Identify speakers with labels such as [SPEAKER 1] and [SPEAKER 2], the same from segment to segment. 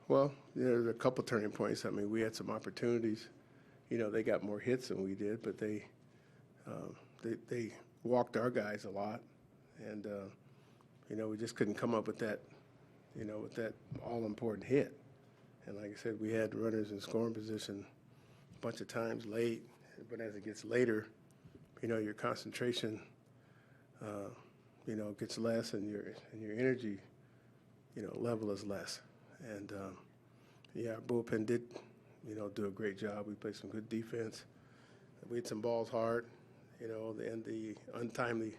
[SPEAKER 1] Well, there's a couple turning points. I mean, we had some opportunities. They got more hits than we did, but they walked our guys a lot, and we just couldn't come up with that, with that all-important hit. And like I said, we had runners in scoring position a bunch of times late, but as it gets later, your concentration, gets less, and your energy, level is less. And our bullpen did, do a great job. We played some good defense. We hit some balls hard, and the untimely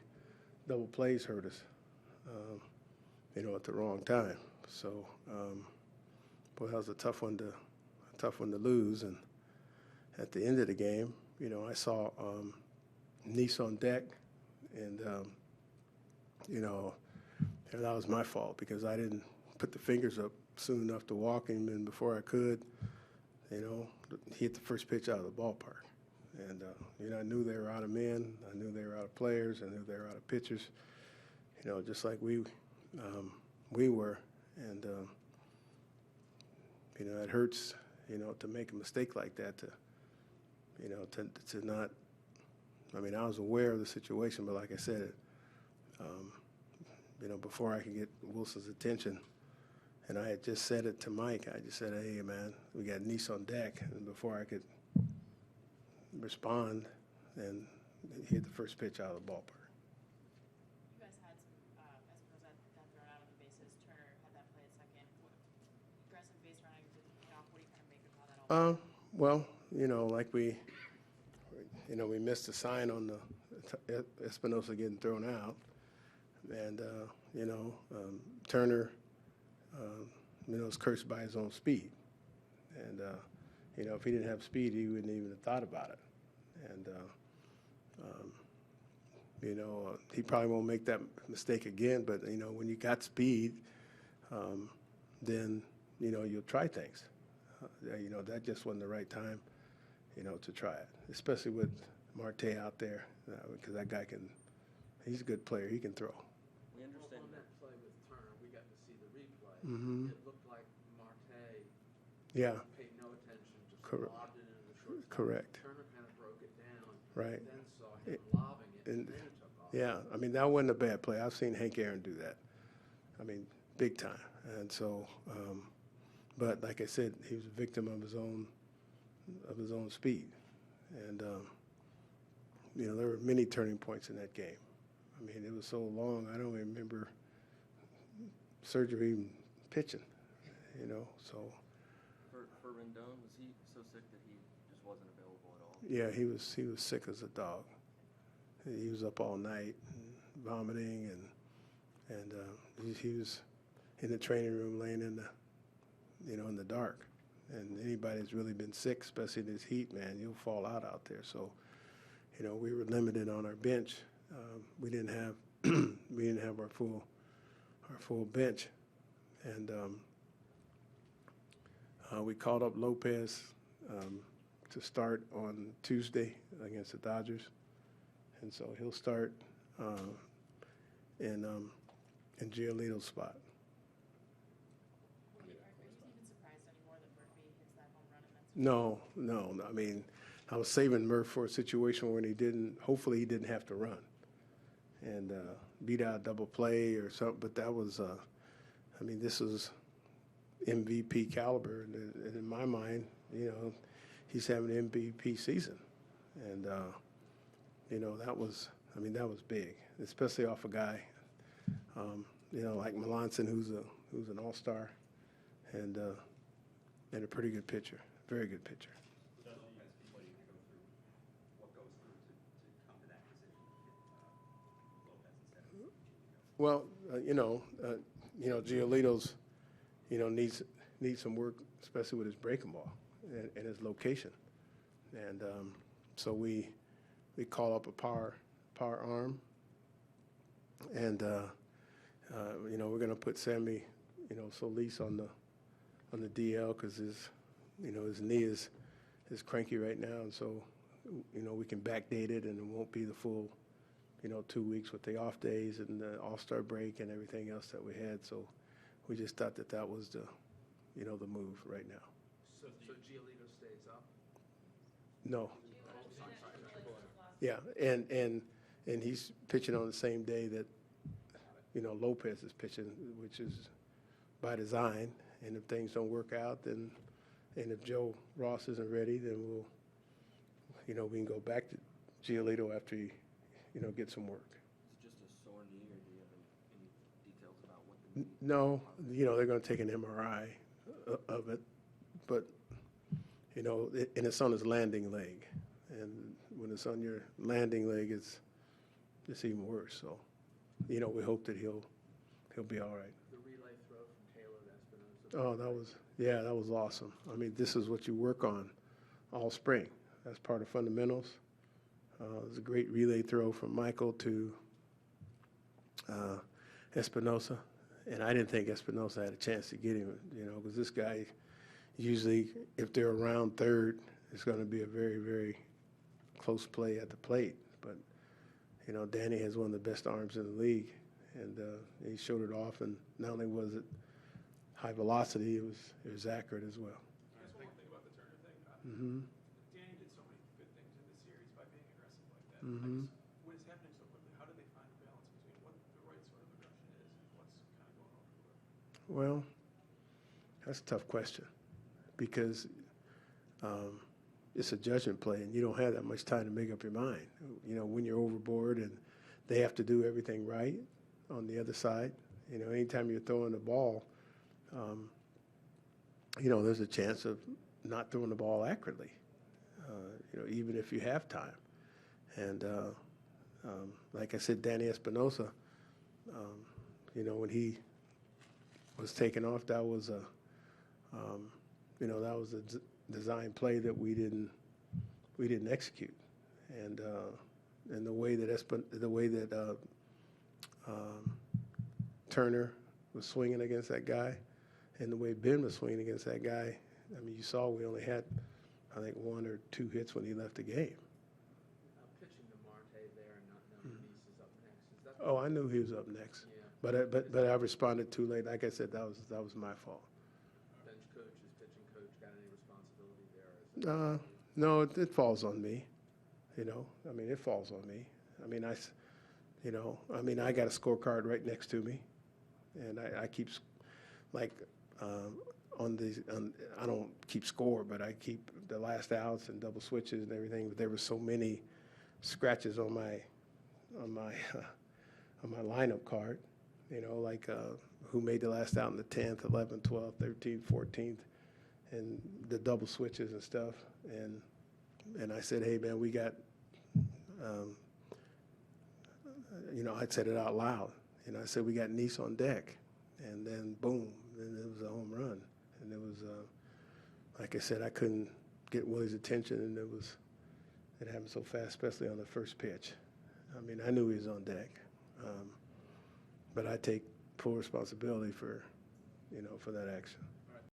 [SPEAKER 1] double plays hurt us, at the wrong time. So, that was a tough one to lose. And at the end of the game, I saw Nice on deck, and that was my fault because I didn't put the fingers up soon enough to walk him, and before I could, he hit the first pitch out of the ballpark. And, I knew they were out of men. I knew they were out of players. I knew they were out of pitchers, just like we were. And, it hurts, to make a mistake like that, to not – I mean, I was aware of the situation, but like I said, before I could get Wilson's attention, and I had just said it to Mike. I just said, hey, man, we got Nice on deck. And before I could respond, and he hit the first pitch out of the ballpark.
[SPEAKER 2] You guys had some, Espinosa got thrown out on the bases. Turner had that play at second. Aggressive base running didn't pay off. What do you kind of make of how that all went?
[SPEAKER 1] Well, like we missed a sign on the Espinosa getting thrown out. And, Turner, was cursed by his own speed. And, if he didn't have speed, he wouldn't even have thought about it. And, he probably won't make that mistake again. But, when you got speed, then, you'll try things. That just wasn't the right time, to try it, especially with Marte out there, because that guy he's a good player. He can throw.
[SPEAKER 3] We understand
[SPEAKER 4] on that play with Turner, we got to see the replay.
[SPEAKER 1] Mm-hmm.
[SPEAKER 4] It looked like Marte paid no attention, just lobbed it into the shortstop.
[SPEAKER 1] Correct.
[SPEAKER 4] Turner kind of broke it down.
[SPEAKER 1] Right.
[SPEAKER 4] Then saw him lobbing it, and then he took off.
[SPEAKER 1] Yeah, I mean, that wasn't a bad play. I've seen Hank Aaron do that. I mean, big time. And so, but like I said, he was a victim of his own speed. And, there were many turning points in that game. I mean, it was so long, I don't even remember surgery even pitching, so.
[SPEAKER 3] For Rendon, was he so sick that he just wasn't available at all?
[SPEAKER 1] Yeah, he was sick as a dog. He was up all night and vomiting, and he was in the training room laying in the dark. And anybody that's really been sick, especially in this heat, man, you'll fall out there. So, we were limited on our bench. We didn't have our full bench, and we called up Lopez to start on Tuesday against the Dodgers, and so he'll start in Giolito's spot.
[SPEAKER 2] Are you even surprised anymore that Murphy hits that home run?
[SPEAKER 1] No. I mean, I was saving Murph for a situation when hopefully he didn't have to run and beat out a double play or something. But that was, this was MVP caliber. And in my mind, he's having an MVP season. And, that was big, especially off a guy, like Melanson, who's an all-star and a pretty good pitcher, very good pitcher. Well, Giolito's, needs some work, especially with his breaking ball and his location. And so we call up a power arm, and we're going to put Sammy, Solis on the DL because his knee is cranky right now, and so we can backdate it, and it won't be the full 2 weeks with the off days and the All-Star break and everything else that we had. So we just thought that was the move right now.
[SPEAKER 4] So Giolito stays up?
[SPEAKER 1] No.
[SPEAKER 4] Oh, sorry,
[SPEAKER 1] Yeah, and he's pitching on the same day that, Lopez is pitching, which is by design. And if things don't work out, and if Joe Ross isn't ready, then we can go back to Giolito after he, gets some work.
[SPEAKER 3] Is it just a sore knee, or do you have any details about what the knee?
[SPEAKER 1] No, they're going to take an MRI of it, but, and it's on his landing leg. And when it's on your landing leg, it's even worse. So, we hope that he'll be all right.
[SPEAKER 4] The relay throw from Taylor to Espinosa.
[SPEAKER 1] Oh, that was awesome. I mean, this is what you work on all spring. That's part of fundamentals. It was a great relay throw from Michael to Espinosa. And I didn't think Espinosa had a chance to get him, because this guy usually, if they're around third, it's going to be a very, very close play at the plate. But, Danny has one of the best arms in the league, and he showed it off. And not only was it high velocity, it was accurate as well.
[SPEAKER 5] That's one thing about the Turner thing.
[SPEAKER 1] Mm-hmm.
[SPEAKER 5] Danny did so many good things in this series by being aggressive like that.
[SPEAKER 1] Mm-hmm.
[SPEAKER 5] What is happening so quickly? How do they find the balance between what the right sort of aggression is and what's kind of going overboard?
[SPEAKER 1] Well, that's a tough question because it's a judgment play, and you don't have that much time to make up your mind. When you're overboard and they have to do everything right on the other side. Anytime you're throwing the ball, there's a chance of not throwing the ball accurately, even if you have time. And like I said, Danny Espinosa, when he was taken off, that was a design play that we didn't execute, and the way that Turner was swinging against that guy, and the way Ben was swinging against that guy. I mean, you saw we only had, I think, 1 or 2 hits when he left the game.
[SPEAKER 4] Pitching to Marte there and not knowing Nice is up next. Is that
[SPEAKER 1] Oh, I knew he was up next,
[SPEAKER 4] Yeah.
[SPEAKER 1] but I responded too late. Like I said, that was my fault.
[SPEAKER 4] Bench coach, is pitching coach got any responsibility there? Or is it
[SPEAKER 1] No, it falls on me. I mean, it falls on me. I mean, I got a scorecard right next to me, and I keep I don't keep score, but I keep the last outs and double switches and everything. But there were so many scratches on my lineup card. Who made the last out in the 10th, 11th, 12th, 13th, 14th, and the double switches and stuff. And I said, hey, man, we got, I said it out loud. I said, we got Nice on deck. And then, boom, then it was a home run. And it was, like I said, I couldn't get Willie's attention, and it happened so fast, especially on the first pitch. I mean, I knew he was on deck. But I take full responsibility for that action.